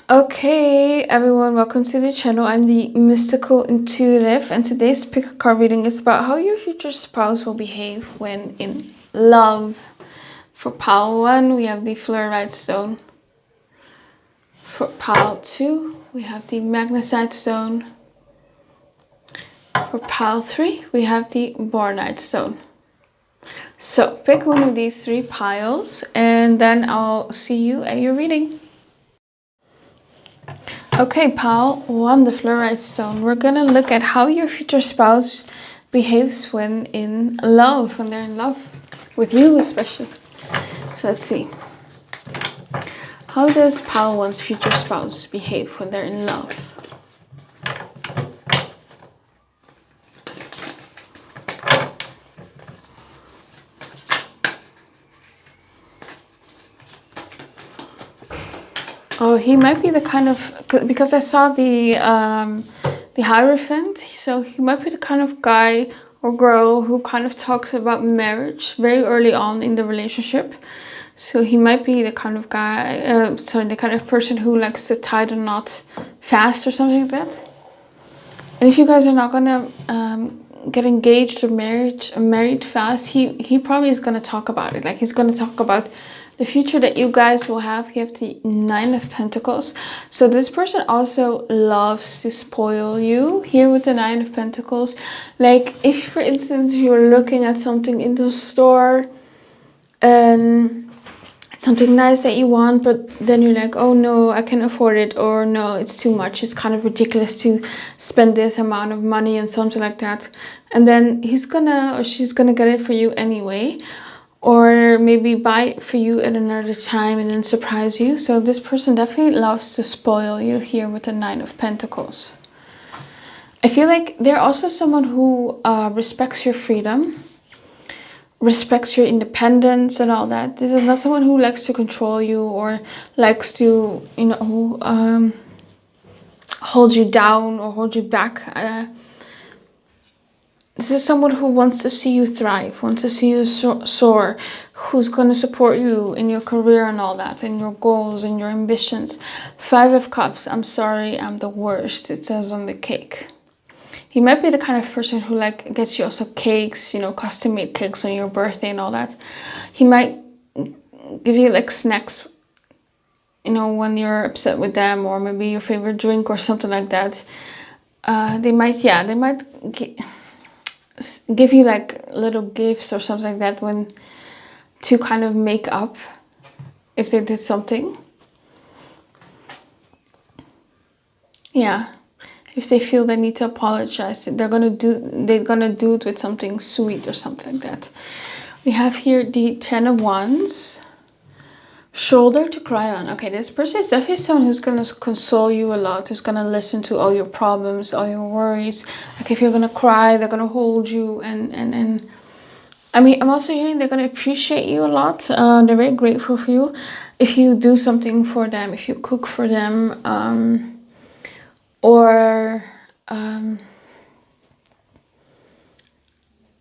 Okay, everyone, welcome to the channel. I'm the Mystical Intuitive, and today's pick a card reading is about how your future spouse will behave when in love. For pile 1, we have the Fluorite stone. For pile 2, we have the Magnesite stone. For pile 3, we have the Bornite stone. So pick one of these 3 piles, and then I'll see you at your reading. Okay, pile 1, the Fluorite stone. We're gonna look at how your future spouse behaves when in love, when they're in love with you especially. So let's see. How does pile 1's future spouse behave when they're in love? Oh, he might be the kind of, because I saw the Hierophant, so he might be the kind of guy or girl who kind of talks about marriage very early on in the relationship. So he might be the kind of guy, the kind of person who likes to tie the knot fast or something like that. And if you guys are not gonna get engaged or married fast, he probably is gonna talk about it. Like, he's gonna talk about the future that you guys will have. You have the 9 of Pentacles. So this person also loves to spoil you here with the 9 of Pentacles. Like, if for instance you're looking at something in the store and it's something nice that you want, but then you're like, oh no, I can afford it, or no, it's too much, it's kind of ridiculous to spend this amount of money and something like that, and then he's gonna or she's gonna get it for you anyway, or maybe buy it for you at another time and then surprise you. So this person definitely loves to spoil you here with the 9 of Pentacles. I feel like they're also someone who respects your freedom, respects your independence and all that. This is not someone who likes to control you or likes to, hold you down or hold you back. This is someone who wants to see you thrive, wants to see you soar, who's going to support you in your career and all that, and your goals and your ambitions. 5 of Cups. I'm sorry, I'm the worst, it says on the cake. He might be the kind of person who gets you also cakes, custom made cakes on your birthday and all that. He might give you snacks, when you're upset with them, or maybe your favorite drink or something like that. They might give you little gifts or something like that to kind of make up if they did something. Yeah. If they feel they need to apologize, they're gonna do it with something sweet or something like that. We have here the 10 of Wands. Shoulder to cry on. Okay, this person is definitely someone who's gonna console you a lot, who's gonna listen to all your problems, all your worries. Like, if you're gonna cry, they're gonna hold you, and I mean, I'm also hearing they're gonna appreciate you a lot. They're very grateful for you if you do something for them, if you cook for them, or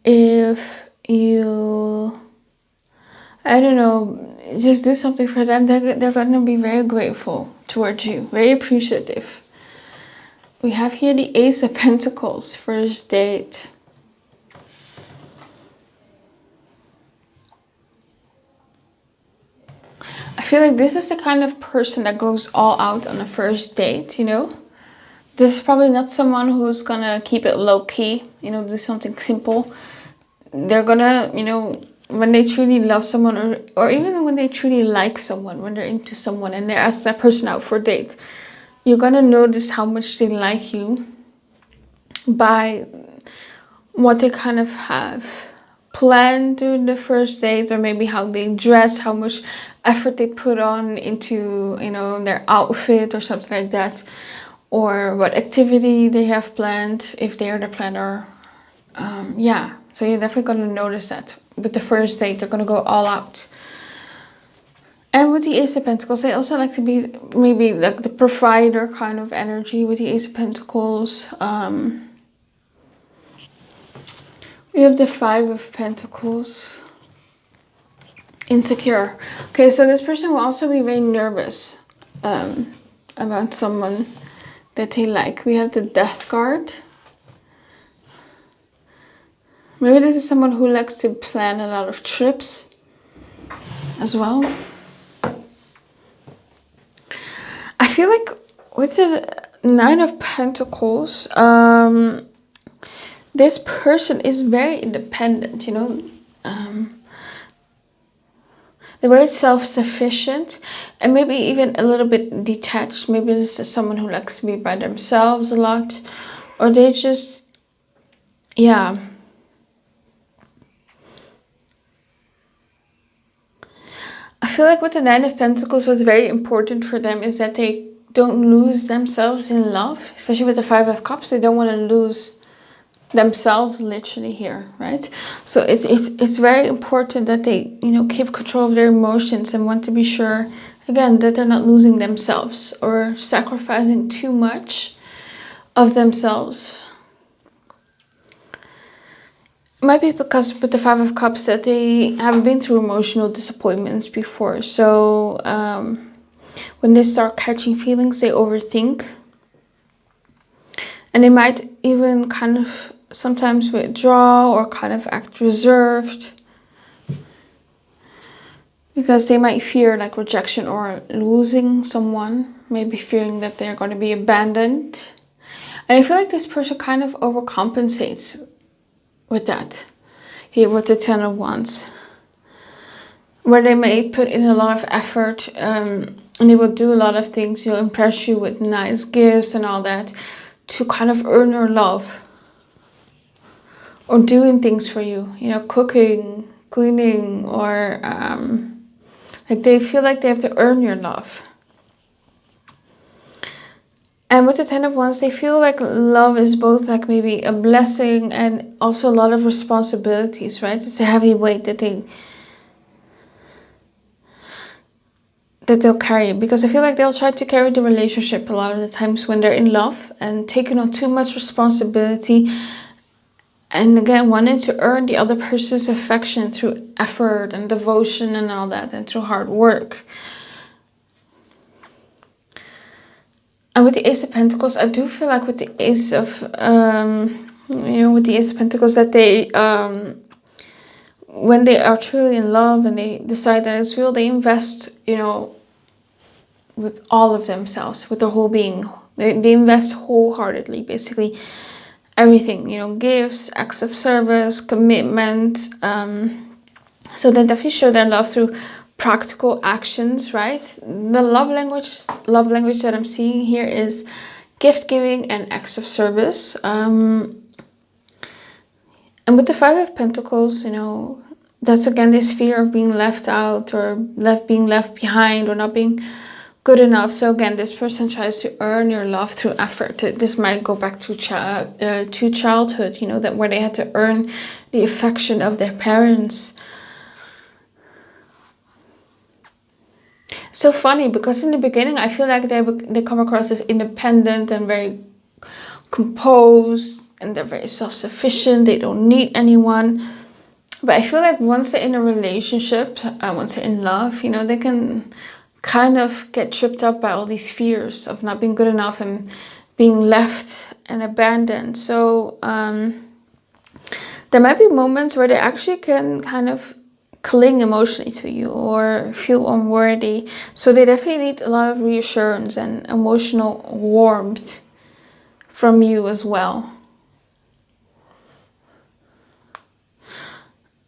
if you, I don't know, just do something for them. They're gonna be very grateful towards you, very appreciative. We have here the Ace of Pentacles, first date. I feel like this is the kind of person that goes all out on a first date, This is probably not someone who's gonna keep it low-key, do something simple. They're gonna, when they truly love someone, or even when they truly like someone, when they're into someone and they ask that person out for a date, you're gonna notice how much they like you by what they kind of have planned during the first date, or maybe how they dress, how much effort they put on into, their outfit or something like that. Or what activity they have planned, if they are the planner. Yeah, so you're definitely going to notice that. With the first date, they're going to go all out. And with the Ace of Pentacles, they also like to be maybe like the provider kind of energy with the Ace of Pentacles. We have the 5 of Pentacles. Insecure. Okay, so this person will also be very nervous. about someone that they like. We have the Death card. Maybe this is someone who likes to plan a lot of trips as well. I feel like with the Nine of Pentacles, this person is very independent, you know. They're very self-sufficient and maybe even a little bit detached. Maybe this is someone who likes to be by themselves a lot. Or they just, yeah. I feel like with the Nine of Pentacles, what's very important for them is that they don't lose themselves in love. Especially with the Five of Cups, they don't want to lose themselves literally here, right? So it's very important that they, you know, keep control of their emotions and want to be sure, again, that they're not losing themselves or sacrificing too much of themselves. Might be because with the Five of Cups that they have been through emotional disappointments before. So when they start catching feelings, they overthink. And they might even kind of sometimes withdraw or kind of act reserved. Because they might fear like rejection or losing someone. Maybe fearing that they're going to be abandoned. And I feel like this person kind of overcompensates with that. Here with the Ten of Wands. Where they may put in a lot of effort. And they will do a lot of things. You know, impress you with nice gifts and all that. To kind of earn your love. Or doing things for you. You know, cooking, cleaning, or like they feel like they have to earn your love. And with the Ten of Wands, they feel like love is both like maybe a blessing and also a lot of responsibilities, right? It's a heavy weight that they'll carry. Because I feel like they'll try to carry the relationship a lot of the times when they're in love and taking on too much responsibility. And again, wanting to earn the other person's affection through effort and devotion and all that, and through hard work. And with the Ace of Pentacles, I do feel like with the Ace of, you know, with the Ace of Pentacles that they, when they are truly in love and they decide that it's real, they invest, you know, with all of themselves, with their whole being. They invest wholeheartedly, basically. Everything, you know, gifts, acts of service, commitment. So they definitely show their love through practical actions, right? The love language that I'm seeing here is gift giving and acts of service. And with the Five of Pentacles, you know, that's again this fear of being left out or being left behind or not being good enough. So again, this person tries to earn your love through effort. This might go back to childhood, you know, that where they had to earn the affection of their parents. So funny, because in the beginning, I feel like they come across as independent and very composed, and they're very self-sufficient. They don't need anyone. But I feel like once they're in a relationship, once they're in love, you know, they can kind of get tripped up by all these fears of not being good enough and being left and abandoned. So there might be moments where they actually can kind of cling emotionally to you or feel unworthy. So they definitely need a lot of reassurance and emotional warmth from you as well.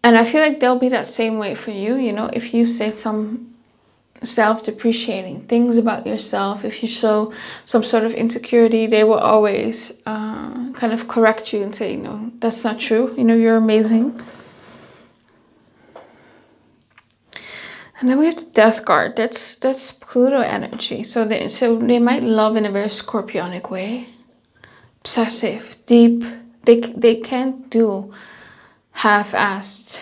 And I feel like they'll be that same way for you, you know, if you say some self-depreciating things about yourself, if you show some sort of insecurity, they will always kind of correct you and say, no, that's not true, you know, you're amazing. And then we have the Death card. That's Pluto energy. So they might love in a very Scorpionic way, obsessive, deep. They can't do half-assed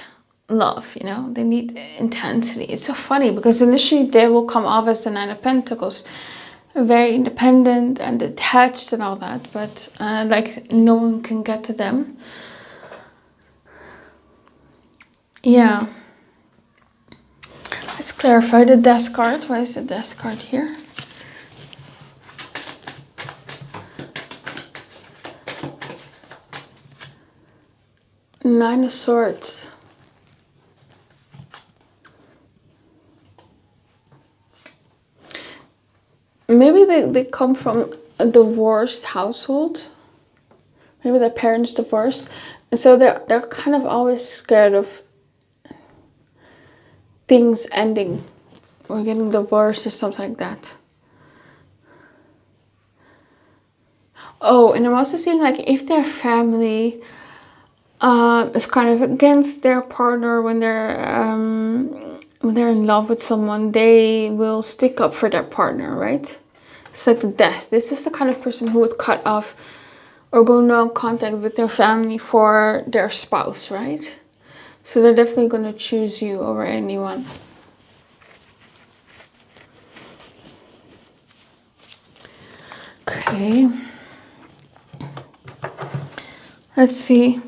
love, you know. They need intensity. It's so funny because initially they will come off as the Nine of Pentacles, very independent and detached and all that, but like no one can get to them. Yeah. Let's clarify the Death card. Why is the Death card here? Nine of Swords. Maybe they come from a divorced household. Maybe their parents divorced. And so they're kind of always scared of things ending or getting divorced or something like that. Oh, and I'm also seeing like if their family is kind of against their partner when they're in love with someone, they will stick up for their partner, right? It's like the death. This is the kind of person who would cut off or go no contact with their family for their spouse, right? So they're definitely going to choose you over anyone. Okay. Let's see.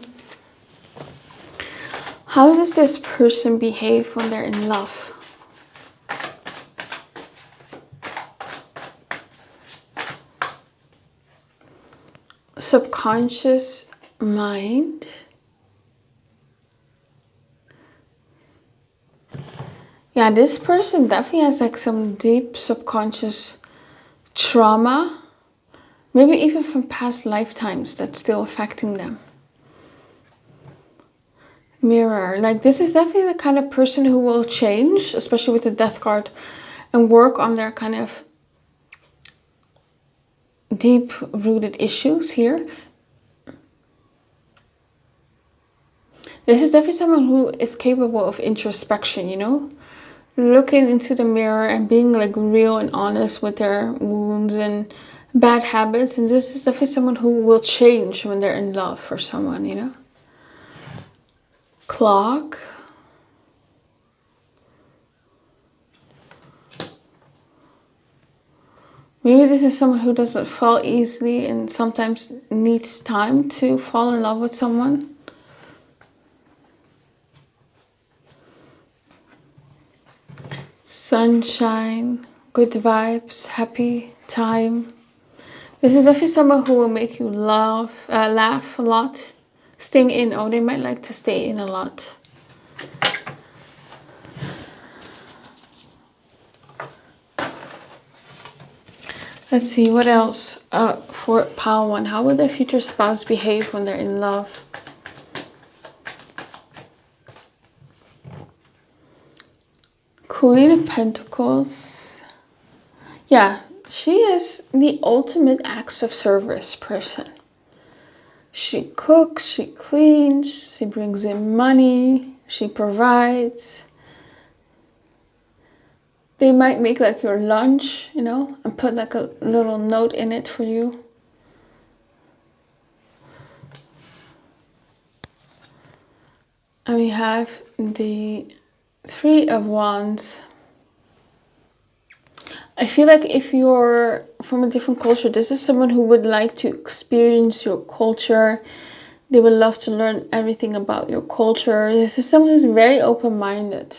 How does this person behave when they're in love? Subconscious mind. Yeah, this person definitely has like some deep subconscious trauma. Maybe even from past lifetimes that's still affecting them. Mirror. Like this is definitely the kind of person who will change, especially with the Death card, and work on their kind of deep-rooted issues here. This is definitely someone who is capable of introspection, you know? Looking into the mirror and being like real and honest with their wounds and bad habits. And this is definitely someone who will change when they're in love for someone, you know? Clock. Maybe this is someone who doesn't fall easily and sometimes needs time to fall in love with someone. Sunshine, good vibes, happy time. This is definitely someone who will make you laugh a lot. Staying in. Oh, they might like to stay in a lot. Let's see, what else? For pile 1, how will their future spouse behave when they're in love? Queen of Pentacles. Yeah, she is the ultimate acts of service person. She cooks, she cleans, she brings in money, she provides. They might make like your lunch, you know, and put like a little note in it for you. And we have the 3 of Wands. I feel like if you're from a different culture, this is someone who would like to experience your culture. They would love to learn everything about your culture. This is someone who's very open-minded,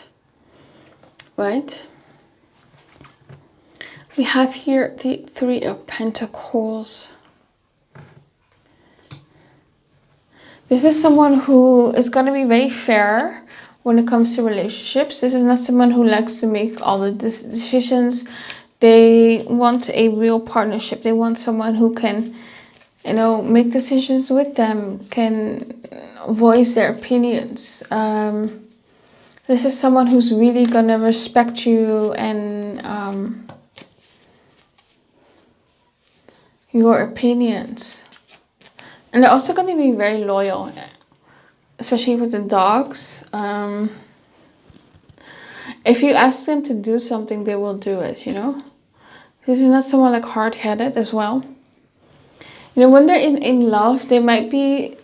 right? We have here the 3 of Pentacles. This is someone who is going to be very fair when it comes to relationships. This is not someone who likes to make all the decisions. They want a real partnership. They want someone who can, you know, make decisions with them, can voice their opinions. This is someone who's really going to respect you and your opinions. And they're also going to be very loyal, especially with the dogs. If you ask them to do something, they will do it, you know. This is not someone like hard-headed as well. You know, when they're in love, they might be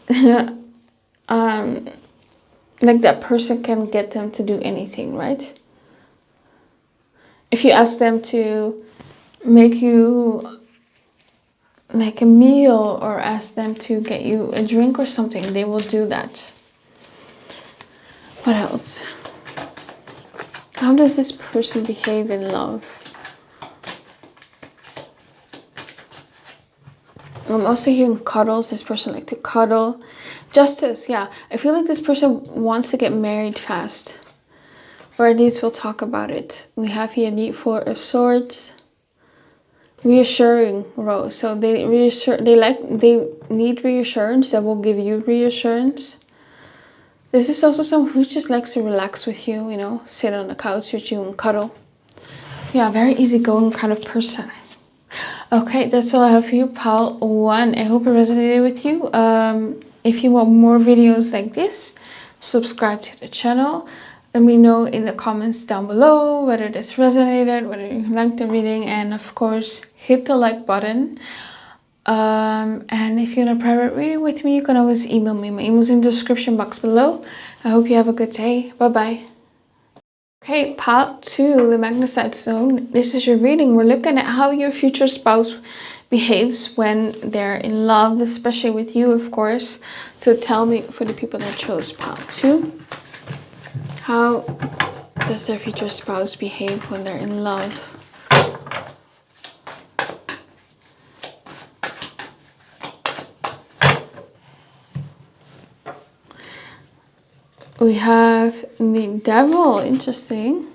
like that person can get them to do anything, right? If you ask them to make you like a meal or ask them to get you a drink or something, they will do that. What else? How does this person behave in love? I'm also hearing cuddles. This person likes to cuddle. Justice, yeah. I feel like this person wants to get married fast. Or at least we'll talk about it. We have here the Four of Swords. Reassuring rose. So they need reassurance that will give you reassurance. This is also someone who just likes to relax with you, you know, sit on the couch with you and cuddle. Yeah, very easygoing kind of person. Okay, that's all I have for you, pile 1. I hope it resonated with you. If you want more videos like this, subscribe to the channel. Let me know in the comments down below whether this resonated, whether you liked the reading, and of course, hit the like button. And if you want a private reading with me, you can always email me. My email's in the description box below. I hope you have a good day. Bye-bye. Okay, part 2, the Magnesite zone. This is your reading. We're looking at how your future spouse behaves when they're in love, especially with you, of course. So tell me, for the people that chose part 2, how does their future spouse behave when they're in love? We have the Devil. Interesting.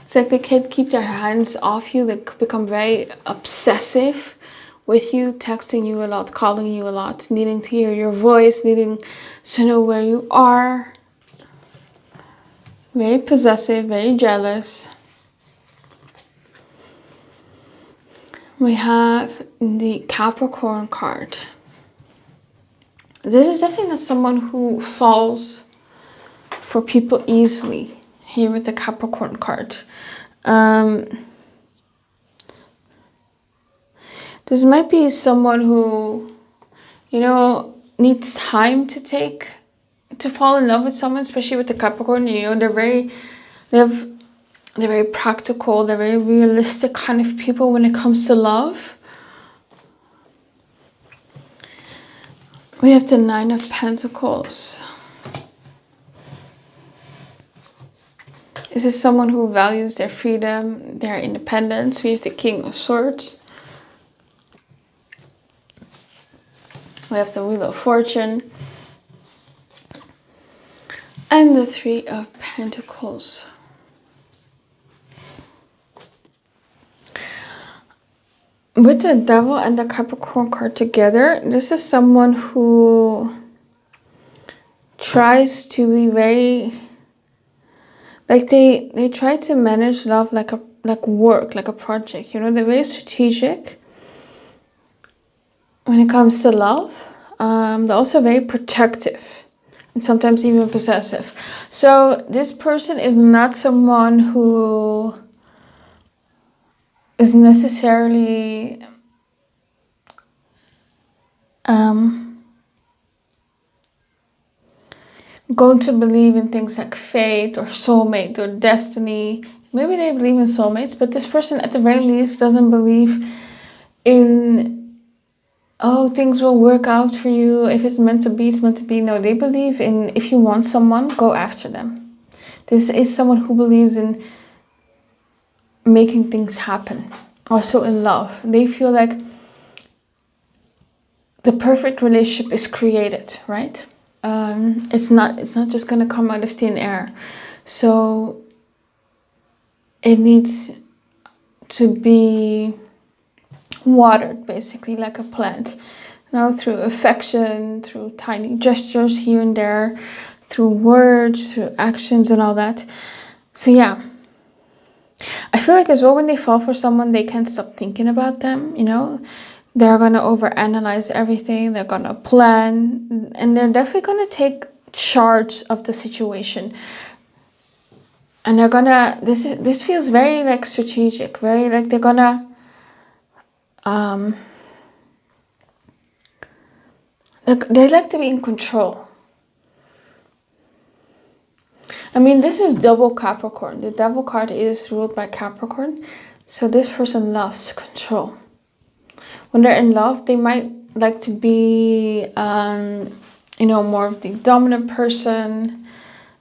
It's like they can't keep their hands off you. They become very obsessive with you, texting you a lot, calling you a lot, needing to hear your voice, needing to know where you are. Very possessive, very jealous. We have the Capricorn card. This is definitely not someone who falls for people easily. Here with the Capricorn card. This might be someone who, you know, needs time to fall in love with someone, especially with the Capricorn. You know, they're very practical, they're very realistic kind of people when it comes to love. We have the Nine of Pentacles. This is someone who values their freedom, their independence. We have the King of Swords. We have the Wheel of Fortune. And the Three of Pentacles. With the Devil and the Capricorn card together, this is someone who tries to be very, like they try to manage love like work, like a project. You know, they're very strategic when it comes to love. They're also very protective and sometimes even possessive. So this person is not someone who is necessarily going to believe in things like fate or soulmate or destiny. Maybe they believe in soulmates, but this person at the very least doesn't believe in, oh, things will work out for you. If it's meant to be, it's meant to be. No, they believe in, if you want someone, go after them. This is someone who believes in making things happen. Also in love. They feel like the perfect relationship is created, right? It's not just gonna come out of thin air. So it needs to be watered, basically, like a plant. You know, through affection, through tiny gestures here and there, through words, through actions and all that. So yeah. I feel like as well, when they fall for someone, they can't stop thinking about them, you know. They're going to overanalyze everything. They're going to plan. And they're definitely going to take charge of the situation. And they're going to... This feels very, like, strategic. Very, like, they're going to... they like to be in control. I mean, this is double Capricorn. The Devil card is ruled by Capricorn. So this person loves control. When they're in love, they might like to be, you know, more of the dominant person.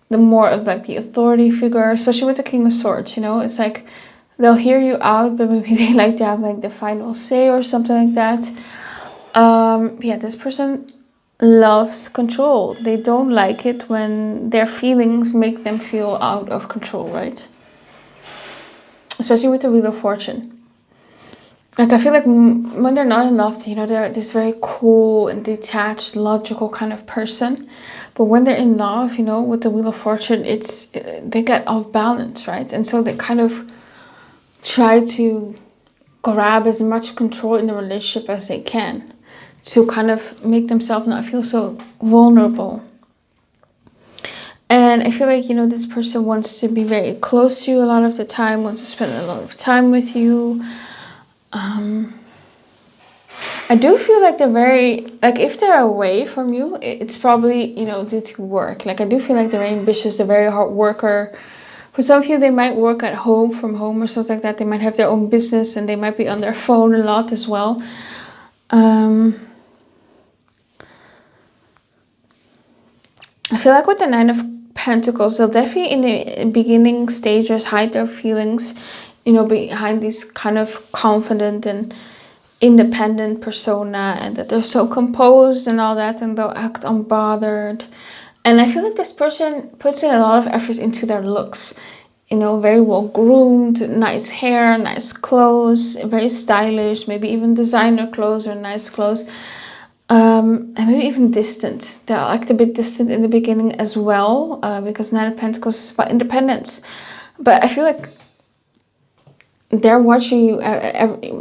The more of like the authority figure, especially with the King of Swords, you know. It's like they'll hear you out, but maybe they like to have like the final say or something like that. Yeah, this person loves control. They don't like it when their feelings make them feel out of control, right? Especially with the Wheel of Fortune. Like, I feel like when they're not in love, you know, they're this very cool and detached, logical kind of person. But when they're in love, you know, with the Wheel of Fortune, they get off balance, right? And so they kind of try to grab as much control in the relationship as they can to kind of make themselves not feel so vulnerable. And I feel like, you know, this person wants to be very close to you a lot of the time, wants to spend a lot of time with you. I do feel like they're very, like, if they're away from you, it's probably, you know, due to work. Like, I do feel like they're very ambitious, they're very hard worker. For some of you, they might work at home, from home or something like that. They might have their own business and they might be on their phone a lot as well. I feel like with the Nine of Pentacles, they'll definitely in the beginning stages hide their feelings, you know, behind this kind of confident and independent persona, and that they're so composed and all that, and they'll act unbothered. And I feel like this person puts in a lot of effort into their looks, you know, very well groomed, nice hair, nice clothes, very stylish, maybe even designer clothes or nice clothes. And maybe even distant. They'll act a bit distant in the beginning as well, because Nine of Pentacles is about independence. But I feel like they're watching you.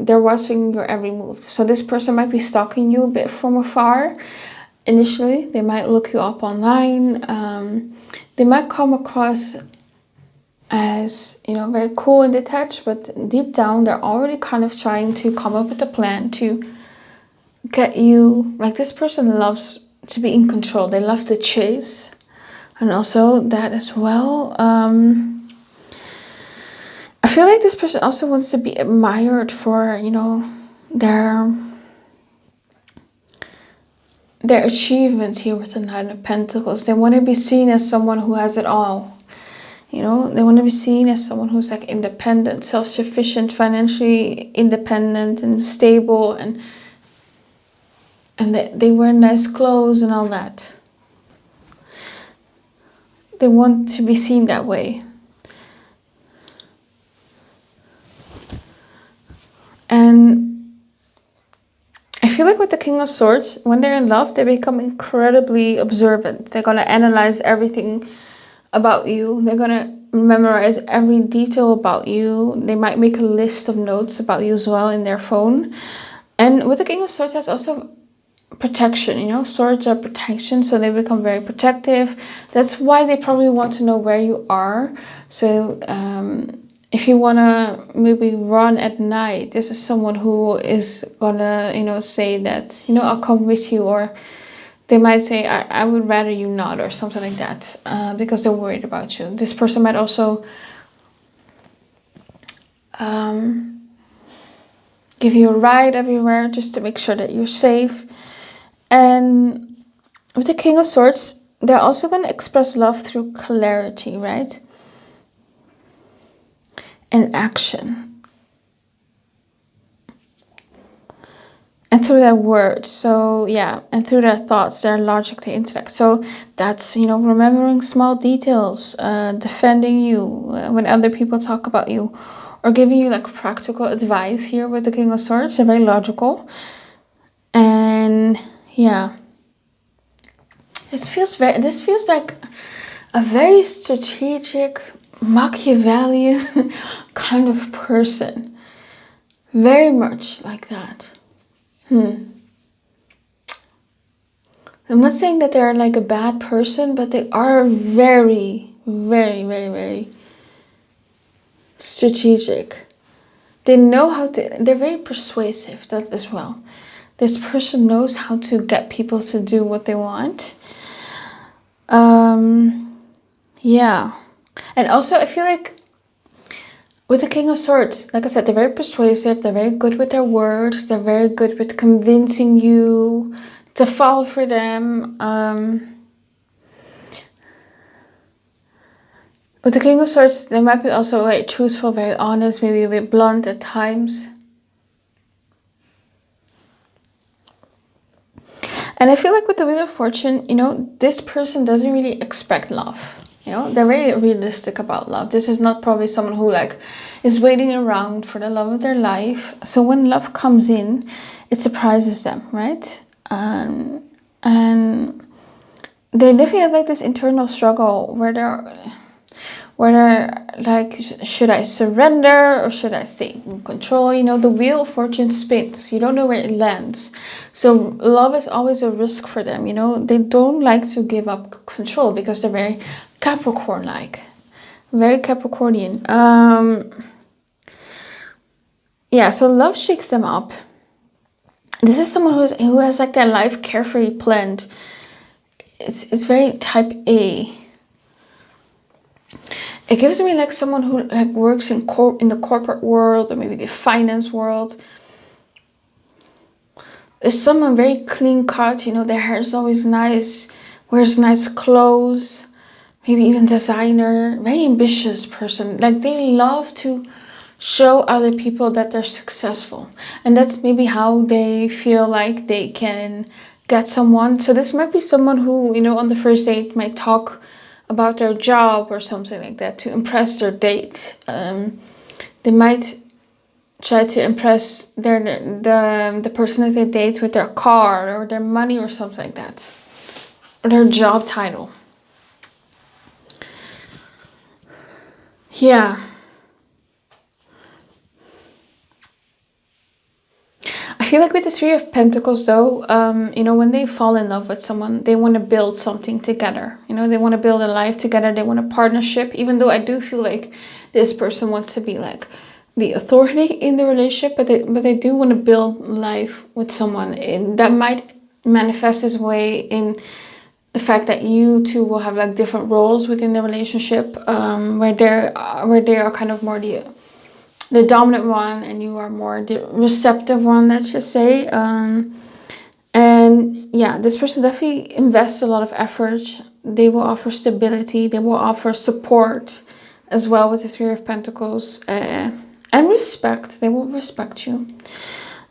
They're watching your every move. So this person might be stalking you a bit from afar. Initially, they might look you up online. They might come across as, you know, very cool and detached, but deep down, they're already kind of trying to come up with a plan to get you. Like, this person loves to be in control. They love the chase, and also that as well. I feel like this person also wants to be admired for, you know, their achievements here with the Nine of Pentacles. They want to be seen as someone who has it all. You know, they want to be seen as someone who's like independent, self-sufficient, financially independent and stable, and they wear nice clothes and all that. They want to be seen that way. And I feel like with the King of Swords, when they're in love, they become incredibly observant. They're going to analyze everything about you. They're going to memorize every detail about you. They might make a list of notes about you as well in their phone. And with the King of Swords, that's also protection, you know. Swords are protection, so they become very protective. That's why they probably want to know where you are. So if you want to maybe run at night, this is someone who is gonna, you know, say that, you know, I'll come with you. Or they might say, I would rather you not, or something like that, because they're worried about you. This person might also give you a ride everywhere just to make sure that you're safe. And with the King of Swords, they're also going to express love through clarity, right? And action. And through their words. So, yeah. And through their thoughts, their logic, their intellect. So, that's, you know, remembering small details. Defending you when other people talk about you. Or giving you, like, practical advice here with the King of Swords. They're very logical. And, yeah. This feels like a very strategic, Machiavellian kind of person. Very much like that. I'm not saying that they're like a bad person, but they are very, very, very, very strategic. They know how to, they're very persuasive, that as well. This person knows how to get people to do what they want. Yeah. And also, I feel like with the King of Swords, like I said, they're very persuasive. They're very good with their words. They're very good with convincing you to fall for them. With the King of Swords, they might be also very truthful, very honest, maybe a bit blunt at times. And I feel like with the Wheel of Fortune, you know, this person doesn't really expect love. You know, they're very realistic about love. This is not probably someone who like is waiting around for the love of their life. So when love comes in, it surprises them, right? And they definitely have like this internal struggle where they're like, should I surrender or should I stay in control? You know, the Wheel of Fortune spins. You don't know where it lands. So love is always a risk for them. You know, they don't like to give up control because they're very Capricorn-like. Very Capricornian. Yeah, so love shakes them up. This is someone who has like their life carefully planned. It's very type A. It gives me like someone who like works in the corporate world or maybe the finance world. There's someone very clean cut, you know, their hair is always nice, wears nice clothes, maybe even designer, very ambitious person. Like they love to show other people that they're successful. And that's maybe how they feel like they can get someone. So this might be someone who, you know, on the first date might talk about their job or something like that to impress their date. They might try to impress the person that they date with their car or their money or something like that, or their job title. Yeah. I feel like with the Three of Pentacles though, you know, when they fall in love with someone, they want to build something together. You know, they want to build a life together. They want a partnership, even though I do feel like this person wants to be like the authority in the relationship, but they do want to build life with someone, and that might manifest its way in the fact that you two will have like different roles within the relationship, where they are kind of more the dominant one and you are more the receptive one, let's just say. And yeah, this person definitely invests a lot of effort. They will offer stability, they will offer support as well with the Three of Pentacles, and respect. They will respect you.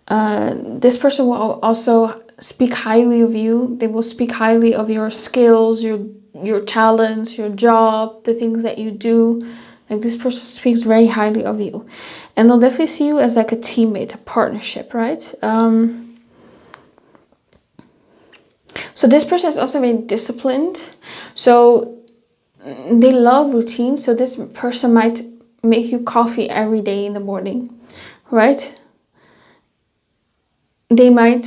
This person will also speak highly of you. They will speak highly of your skills, your talents, your job, the things that you do. Like this person speaks very highly of you, and they'll definitely see you as like a teammate, a partnership, right? So this person is also very disciplined. So they love routine. So this person might make you coffee every day in the morning, right? They might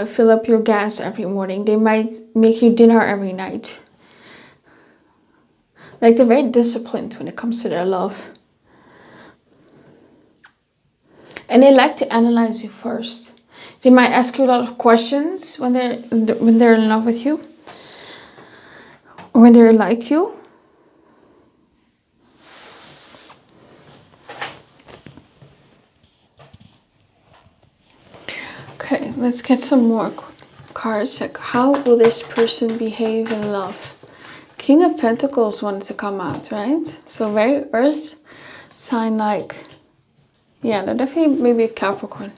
fill up your gas every morning. They might make you dinner every night. Like they're very disciplined when it comes to their love. And they like to analyze you first. They might ask you a lot of questions when they're in love with you, or when they like you. Okay, let's get some more cards. Like, how will this person behave in love? King of Pentacles wanted to come out, right? So very earth sign like. Yeah, they're definitely maybe a Capricorn.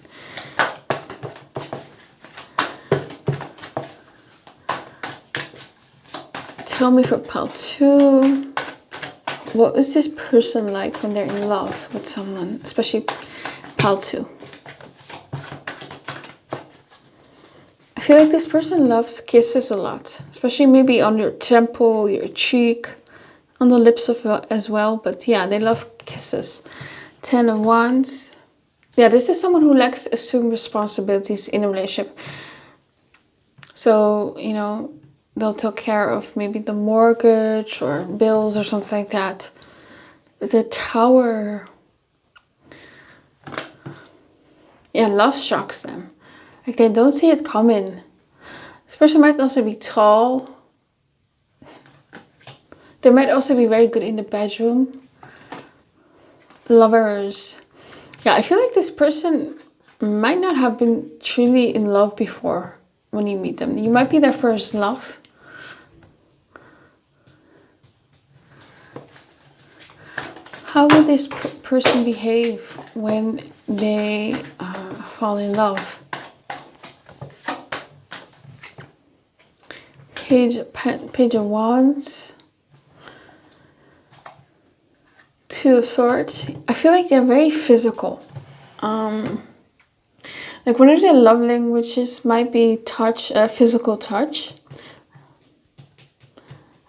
Tell me for pile 2. What is this person like when they're in love with someone, especially pile 2? I feel like this person loves kisses a lot, especially maybe on your temple, your cheek, on the lips as well. But yeah, they love kisses. 10 of Wands. Yeah, this is someone who likes to assume responsibilities in a relationship. So, you know, they'll take care of maybe the mortgage or bills or something like that. The Tower. Yeah, love shocks them. Like they don't see it coming. This person might also be tall. They might also be very good in the bedroom. Lovers. Yeah, I feel like this person might not have been truly in love before when you meet them. You might be their first love. How will this person behave when they fall in love? Page of Wands, Two of Swords. I feel like they're very physical. Like one of their love languages might be touch, physical touch.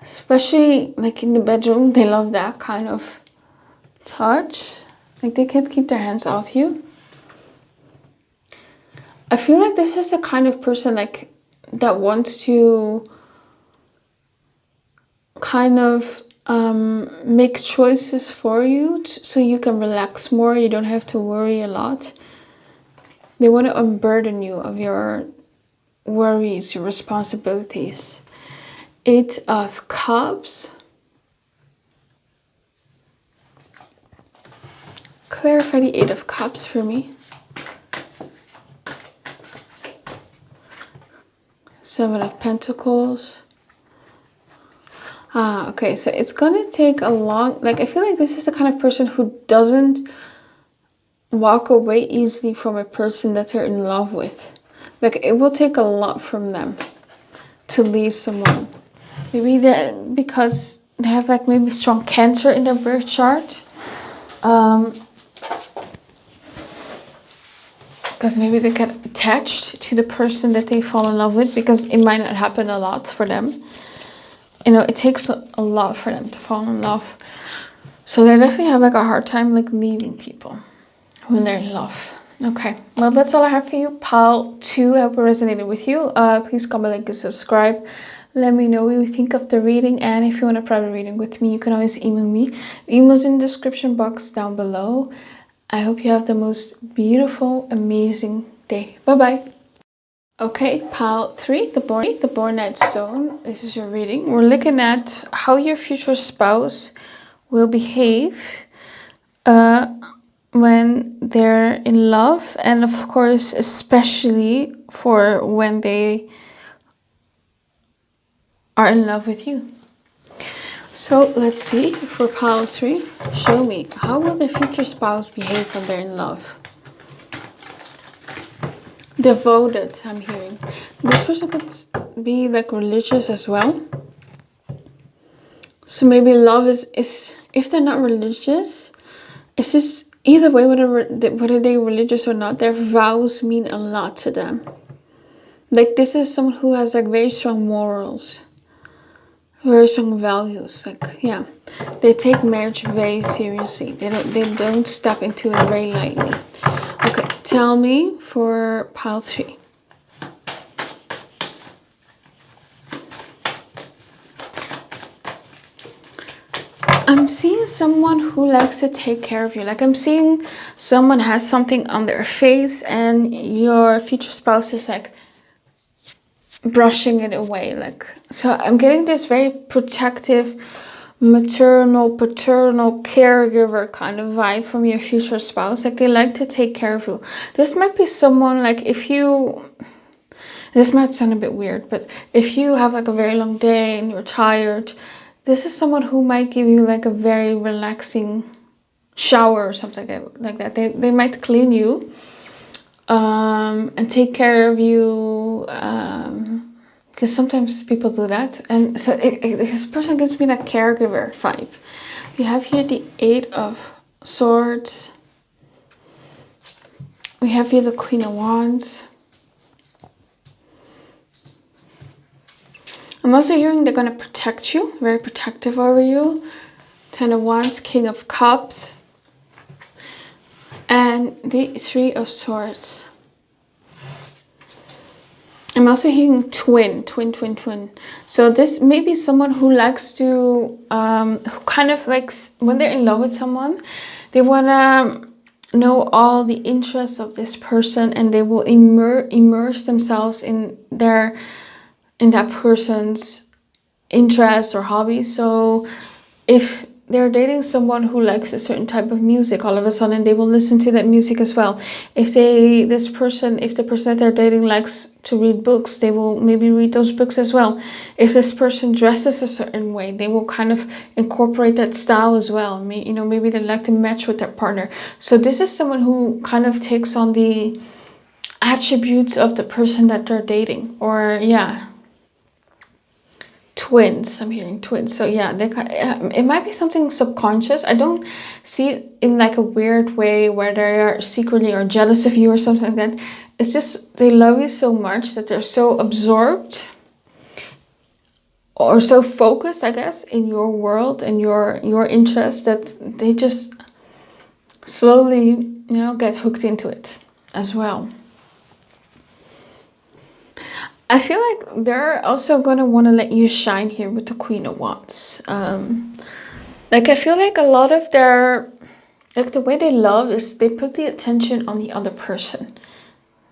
Especially like in the bedroom, they love that kind of touch. Like they can't keep their hands off you. I feel like this is the kind of person like that wants to kind of make choices for you so you can relax more. You don't have to worry a lot. They want to unburden you of your worries, your responsibilities. 8 of Cups. Clarify the 8 of Cups for me. 7 of Pentacles. Okay, so it's gonna take a long, like I feel like this is the kind of person who doesn't walk away easily from a person that they're in love with. Like it will take a lot from them to leave someone. Maybe that because they have like maybe strong Cancer in their birth chart. Because maybe they get attached to the person that they fall in love with, because it might not happen a lot for them. You know, it takes a lot for them to fall in love. So they definitely have like a hard time like leaving people when they're in love. Okay, well that's all I have for you, pile 2. I hope it resonated with you. Please comment, like, and subscribe. Let me know what you think of the reading, and if you want a private reading with me, you can always email me. Email's in the description box down below. I hope you have the most beautiful, amazing day. Bye-bye. Okay, pile 3, the Bornite stone. This is your reading. We're looking at how your future spouse will behave when they're in love, and of course, especially for when they are in love with you. So let's see for pile 3. Show me, how will the future spouse behave when they're in love? Devoted, I'm hearing. This person could be like religious as well. So maybe love is if they're not religious, it's just either way, whether they're religious or not, their vows mean a lot to them. Like this is someone who has like very strong morals, very strong values. Like yeah, they take marriage very seriously. They don't step into it very lightly. Okay, tell me for pile 3. I'm seeing someone who likes to take care of you. Like I'm seeing someone has something on their face and your future spouse is like brushing it away. Like, so I'm getting this very protective, maternal, paternal, caregiver kind of vibe from your future spouse. Like they like to take care of you. This might be someone like this might sound a bit weird, but if you have like a very long day and you're tired, this is someone who might give you like a very relaxing shower or something like that. They might clean you and take care of you, because sometimes people do that. And so this person gives me that caregiver vibe. We have here the 8 of Swords. We have here the Queen of Wands. I'm also hearing they're going to protect you, very protective over you. 10 of Wands, King of Cups, and the 3 of Swords. I'm also hearing twin. So this may be someone who likes to, who kind of likes, when they're in love with someone, they want to know all the interests of this person, and they will immerse themselves in that person's interests or hobbies. So if they're dating someone who likes a certain type of music, all of a sudden they will listen to that music as well. If the person that they're dating likes to read books, they will maybe read those books as well. If this person dresses a certain way, they will kind of incorporate that style as well. You know, maybe they like to match with their partner. So this is someone who kind of takes on the attributes of the person that they're dating, or yeah. twins. I'm hearing twins. So yeah, it might be something subconscious. I don't see it in like a weird way where they are secretly or jealous of you or something like that. It's just they love you so much that they're so absorbed or so focused, I guess, in your world and your interests that they just slowly, you know, get hooked into it as well. I feel like they're also going to want to let you shine here with the Queen of Wands. Like, I feel like a lot of their, like, the way they love is they put the attention on the other person.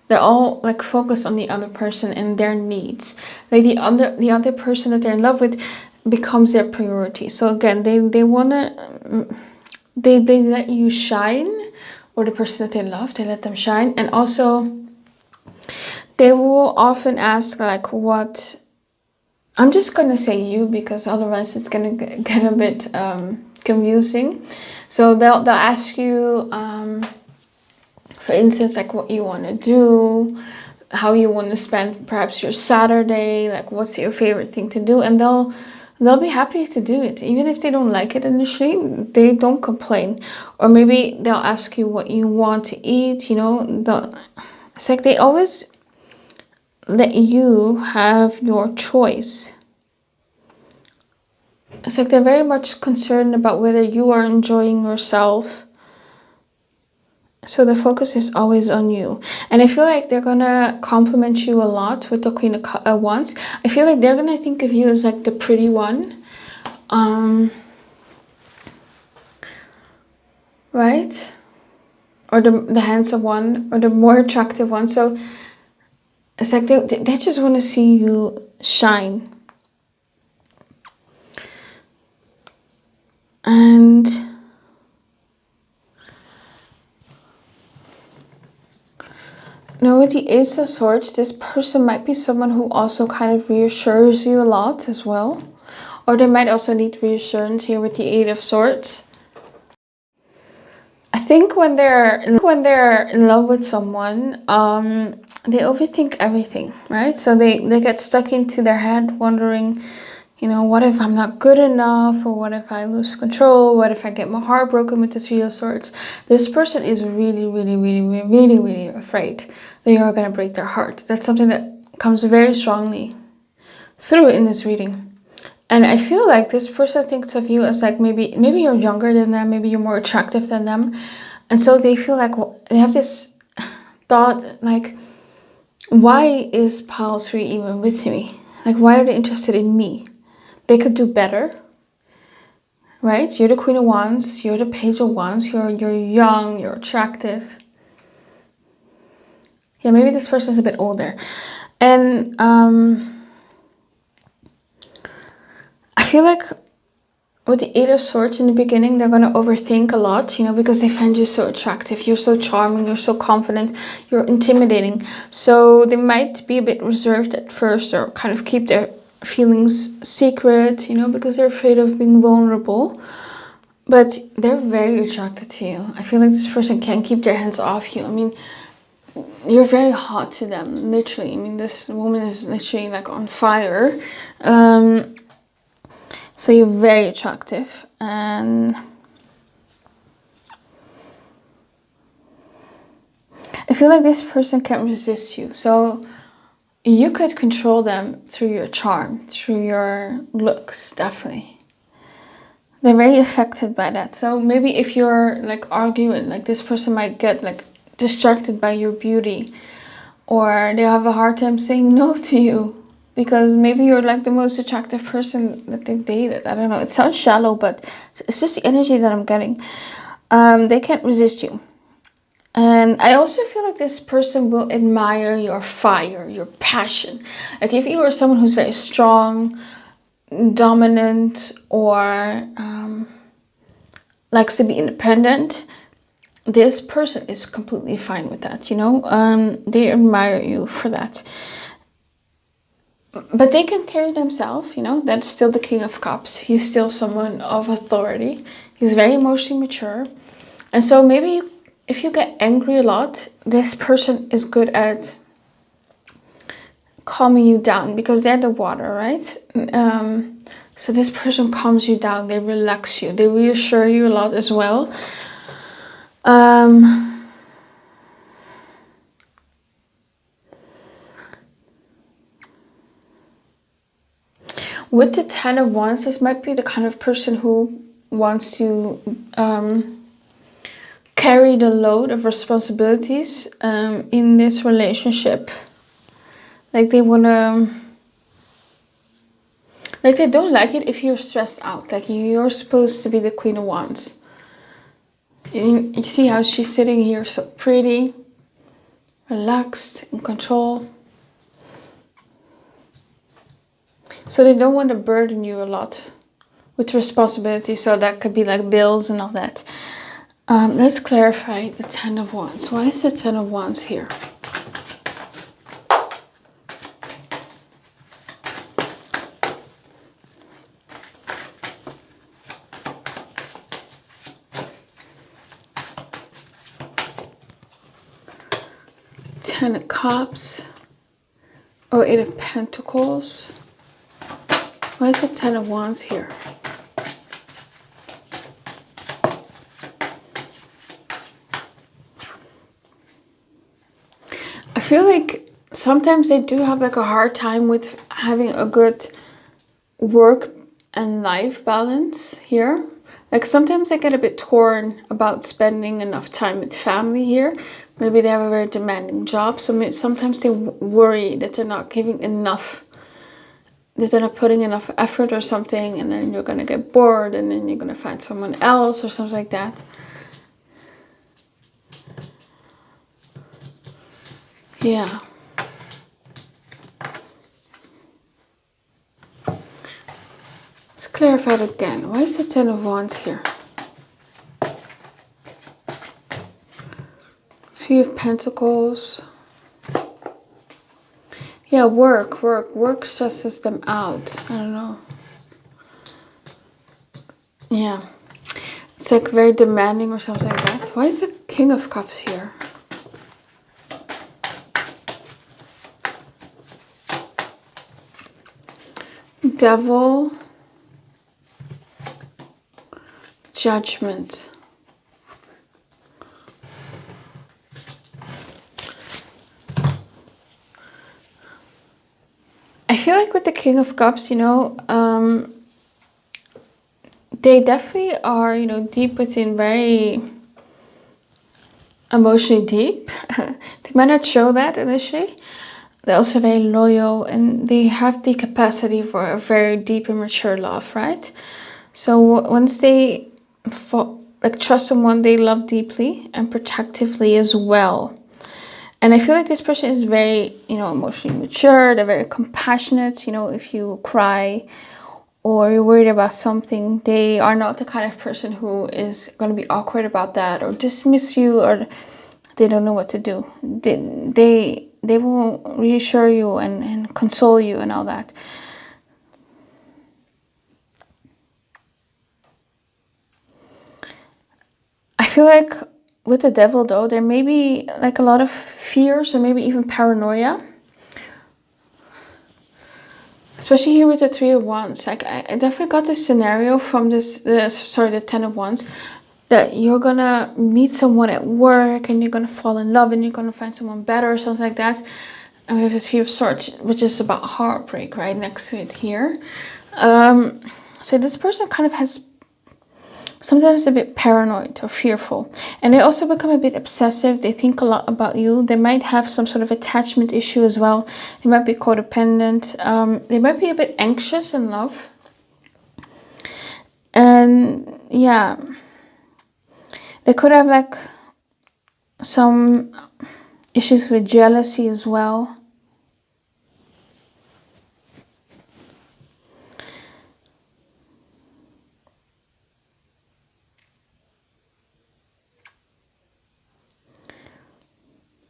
They're all, like, focused on the other person and their needs. Like, the other person that they're in love with becomes their priority. So, again, they want to, they let you shine, or the person that they love, they let them shine. And also, they will often ask, like, what... I'm just going to say you, because otherwise it's going to get a bit confusing. So they'll ask you, for instance, like what you want to do, how you want to spend perhaps your Saturday, like what's your favorite thing to do. And they'll be happy to do it. Even if they don't like it initially, they don't complain. Or maybe they'll ask you what you want to eat, you know. It's like they always let you have your choice. It's like they're very much concerned about whether you are enjoying yourself. So the focus is always on you. And I feel like they're gonna compliment you a lot with the Queen of Wands. I feel like they're gonna think of you as like the pretty one. Right? Or the handsome one, or the more attractive one. So it's like they just want to see you shine. And now with the Ace of Swords, this person might be someone who also kind of reassures you a lot as well. Or they might also need reassurance here with the Eight of Swords. I think when they're in love with someone, they overthink everything, right? So they get stuck into their head wondering, you know, what if I'm not good enough? Or what if I lose control? What if I get my heart broken with the Three of Swords? This person is really, really, really, really, really afraid that you're going to break their heart. That's something that comes very strongly through in this reading. And I feel like this person thinks of you as like maybe you're younger than them, maybe you're more attractive than them. And so they feel like they have this thought like, why is Pile 3 even with me? Like, why are they interested in me? They could do better, right? You're the Queen of Wands, you're the Page of Wands, you're young, you're attractive. Yeah, maybe this person is a bit older. And I feel like with the Eight of Swords in the beginning, they're going to overthink a lot, you know, because they find you so attractive. You're so charming, you're so confident, you're intimidating. So they might be a bit reserved at first, or kind of keep their feelings secret, you know, because they're afraid of being vulnerable. But they're very attracted to you. I feel like this person can't keep their hands off you. I mean, you're very hot to them, literally. I mean, this woman is literally like on fire. So you're very attractive, and I feel like this person can't resist you. So you could control them through your charm, through your looks, definitely. They're very affected by that. So maybe if you're like arguing, like this person might get like distracted by your beauty, or they have a hard time saying no to you. Because maybe you're like the most attractive person that they've dated. I don't know. It sounds shallow, but it's just the energy that I'm getting. They can't resist you. And I also feel like this person will admire your fire, your passion. Like if you are someone who's very strong, dominant, or likes to be independent, this person is completely fine with that, you know. They admire you for that. But they can carry themselves, you know. That's still the King of Cups. He's still someone of authority. He's very emotionally mature. And so maybe if you get angry a lot, this person is good at calming you down, because they're the water, right? So this person calms you down, they relax you, they reassure you a lot as well. With the Ten of Wands, this might be the kind of person who wants to carry the load of responsibilities in this relationship. Like they want to... Like they don't like it if you're stressed out. Like you're supposed to be the Queen of Wands. You see how she's sitting here so pretty, relaxed, in control. So they don't want to burden you a lot with responsibility. So that could be like bills and all that. Let's clarify the Ten of Wands. Why is the Ten of Wands here? Ten of Cups. Oh, Eight of Pentacles. Why is the Ten of Wands here? I feel like sometimes they do have like a hard time with having a good work and life balance here. Like sometimes they get a bit torn about spending enough time with family here. Maybe they have a very demanding job. So sometimes they worry that they're not giving enough, that they're not putting enough effort or something, and then you're going to get bored and then you're going to find someone else or something like that. Yeah. Let's clarify it again. Why is the Ten of Wands here? Three of Pentacles. Yeah, work stresses them out. I don't know. Yeah. It's like very demanding or something like that. Why is the King of Cups here? Devil. Judgment. I feel like with the King of Cups, you know, they definitely are, you know, deep within, very emotionally deep. They might not show that initially. They're also very loyal and they have the capacity for a very deep and mature love, right? So once they trust someone, they love deeply and protectively as well. And I feel like this person is very, you know, emotionally mature. They're very compassionate. You know, if you cry or you're worried about something, they are not the kind of person who is going to be awkward about that or dismiss you, or they don't know what to do. They will reassure you and console you and all that. I feel like with the Devil, though, there may be like a lot of fears or maybe even paranoia. Especially here with the Three of Wands. Like I definitely got this scenario from the Ten of Wands, that you're gonna meet someone at work and you're gonna fall in love and you're gonna find someone better or something like that. And we have the Three of Swords, which is about heartbreak right next to it here. So this person kind of has sometimes a bit paranoid or fearful, and they also become a bit obsessive. They think a lot about you. They might have some sort of attachment issue as well. They might be codependent. They might be a bit anxious in love. And yeah, they could have like some issues with jealousy as well.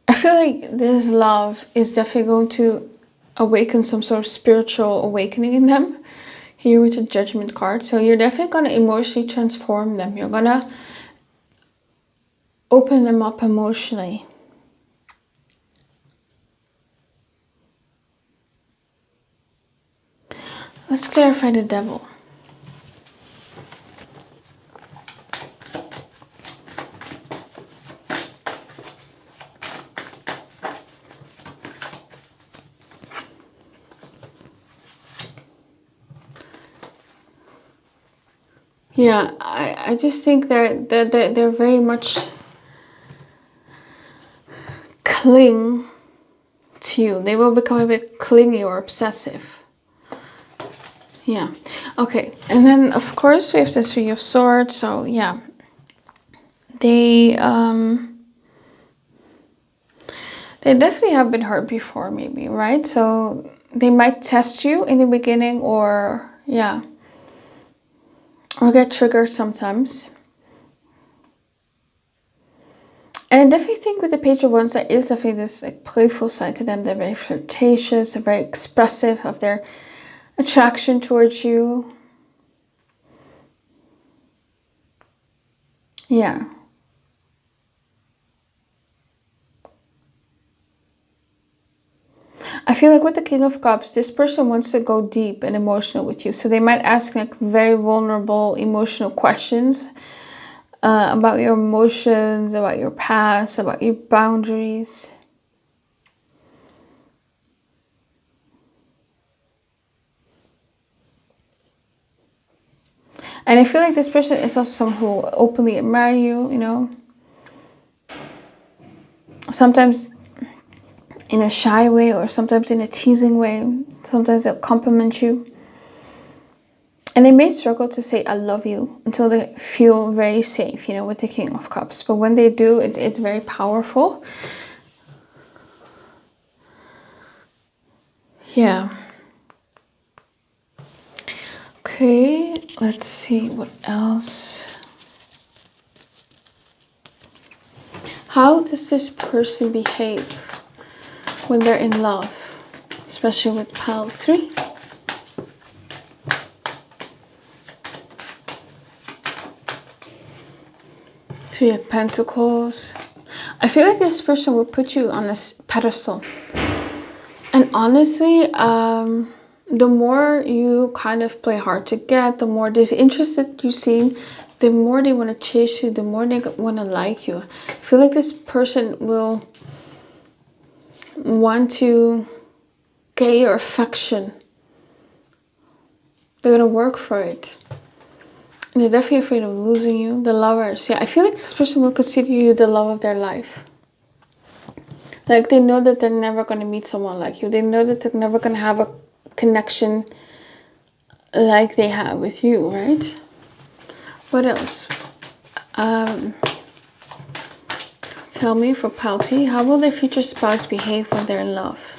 I feel like this love is definitely going to awaken some sort of spiritual awakening in them. Here with the Judgment card. So you're definitely going to emotionally transform them. You're going to open them up emotionally. Let's clarify the devil. Yeah, I just think they're very much cling to you. They will become a bit clingy or obsessive. Yeah. Okay. And then of course we have the Three of Swords. So yeah, they definitely have been hurt before, maybe, right? So they might test you in the beginning, or yeah, or get triggered sometimes. And I definitely think with the Page of Wands, there is definitely this like playful side to them. They're very flirtatious, they're very expressive of their attraction towards you. Yeah. I feel like with the King of Cups, this person wants to go deep and emotional with you. So they might ask like very vulnerable, emotional questions about your emotions, about your past, about your boundaries. And I feel like this person is also someone who will openly admire you, you know. Sometimes in a shy way, or sometimes in a teasing way. Sometimes they'll compliment you. And they may struggle to say I love you until they feel very safe, you know, with the King of Cups. But when they do, it's very powerful. Yeah. Okay, let's see what else. How does this person behave when they're in love? Especially with pile 3. Three of Pentacles. I feel like this person will put you on a pedestal. And honestly, the more you kind of play hard to get, the more disinterested you seem, the more they want to chase you, the more they want to like you. I feel like this person will want to get your affection. They're going to work for it. And they're definitely afraid of losing you. The Lovers. Yeah, I feel like this person will consider you the love of their life. Like, they know that they're never going to meet someone like you. They know that they're never going to have a connection like they have with you, right? What else? Tell me for pile 3, how will their future spouse behave when they're in love?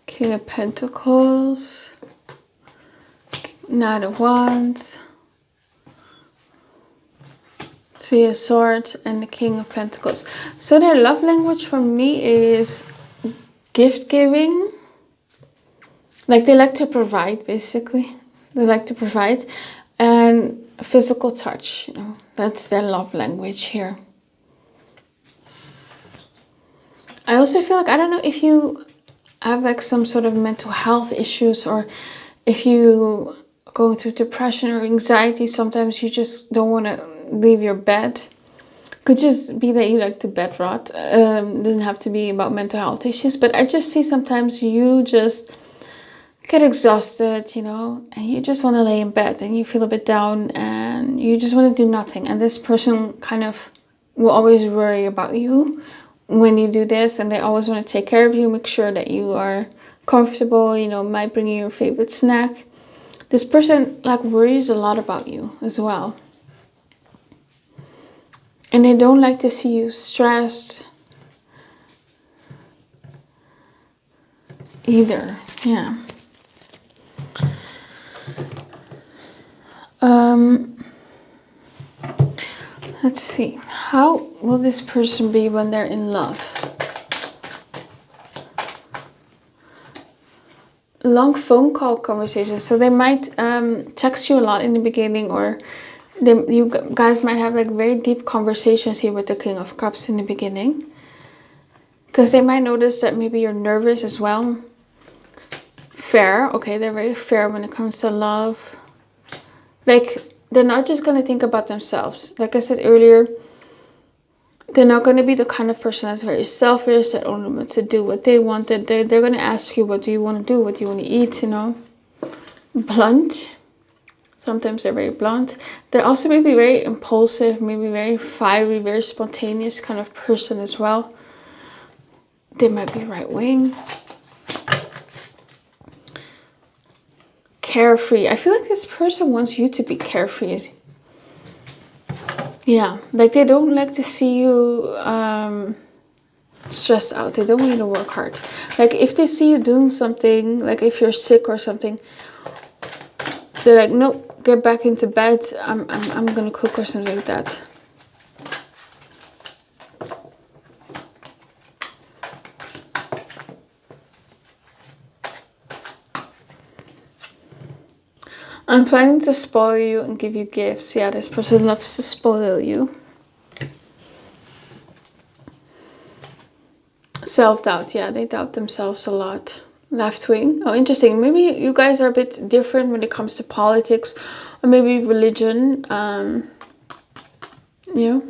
King of Pentacles, Knight of Wands, Three of Swords, and the King of Pentacles. So their love language for me is gift giving. Like, they like to provide, basically. They like to provide. And physical touch, you know, that's their love language here. I also feel like, I don't know if you have like some sort of mental health issues, or if you go through depression or anxiety, sometimes you just don't want to leave your bed. Could just be that you like to bed rot. Doesn't have to be about mental health issues, but I just see sometimes you just get exhausted, you know, and you just want to lay in bed and you feel a bit down and you just want to do nothing. And this person kind of will always worry about you when you do this, and they always want to take care of you, make sure that you are comfortable, you know, might bring you your favorite snack. This person like worries a lot about you as well. And they don't like to see you stressed either. Yeah. Let's see. How will this person be when they're in love? Long phone call conversations. So they might text you a lot in the beginning, or you guys might have like very deep conversations here with the King of Cups in the beginning. Because they might notice that maybe you're nervous as well. Fair, okay, they're very fair when it comes to love. Like, they're not just going to think about themselves. Like I said earlier, they're not going to be the kind of person that's very selfish, that only wants to do what they want. They're going to ask you, what do you want to do? What do you want to eat, you know? Blunt. Sometimes they're very blunt. They're also maybe very impulsive, maybe very fiery, very spontaneous kind of person as well. They might be right wing. Carefree. I feel like this person wants you to be carefree. Yeah, like they don't like to see you stressed out. They don't want you to work hard. Like if they see you doing something, like if you're sick or something, they're like, nope, get back into bed. I'm gonna cook or something like that. I'm planning to spoil you and give you gifts. Yeah, this person loves to spoil you. Self-doubt. Yeah, they doubt themselves a lot. Left wing. Oh, interesting. Maybe you guys are a bit different when it comes to politics or maybe religion. You know.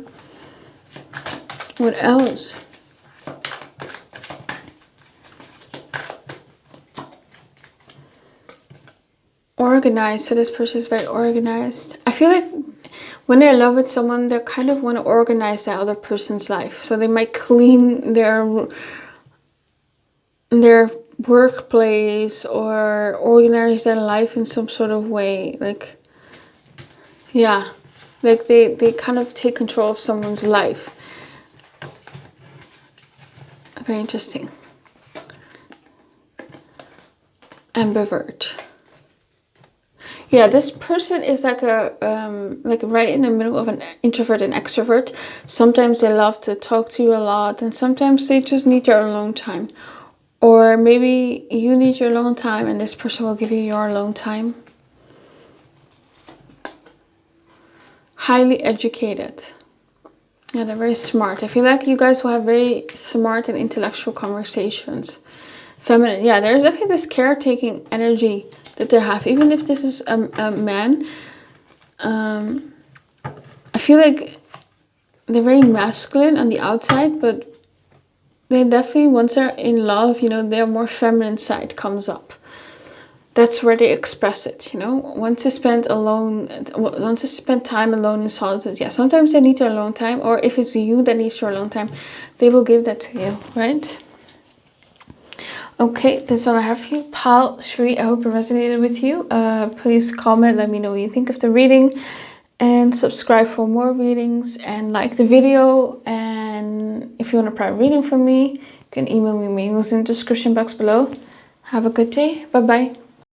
What else? Organized. So this person is very organized. I feel like when they're in love with someone, they kind of want to organize the other person's life. So they might clean their workplace or organize their life in some sort of way. Like, yeah, like they kind of take control of someone's life. Very interesting. Ambivert. Yeah, this person is like like right in the middle of an introvert and extrovert. Sometimes they love to talk to you a lot, and sometimes they just need their alone time. Or maybe you need your alone time and this person will give you your alone time. Highly educated. Yeah, they're very smart. I feel like you guys will have very smart and intellectual conversations. Feminine. Yeah, there's definitely this caretaking energy that they have. Even if this is a man. I feel like they're very masculine on the outside, but they definitely, once they're in love, you know, their more feminine side comes up. That's where they express it, you know. Once they spend time alone in solitude, yeah, sometimes they need their alone time, or if it's you that needs your alone time, they will give that to you, right? Okay, that's all I have for you, pal Shri. I hope it resonated with you. Please comment, let me know what you think of the reading, and subscribe for more readings, and like the video. And if you want a private reading from me, you can email me. My email is in the description box below. Have a good day. Bye bye.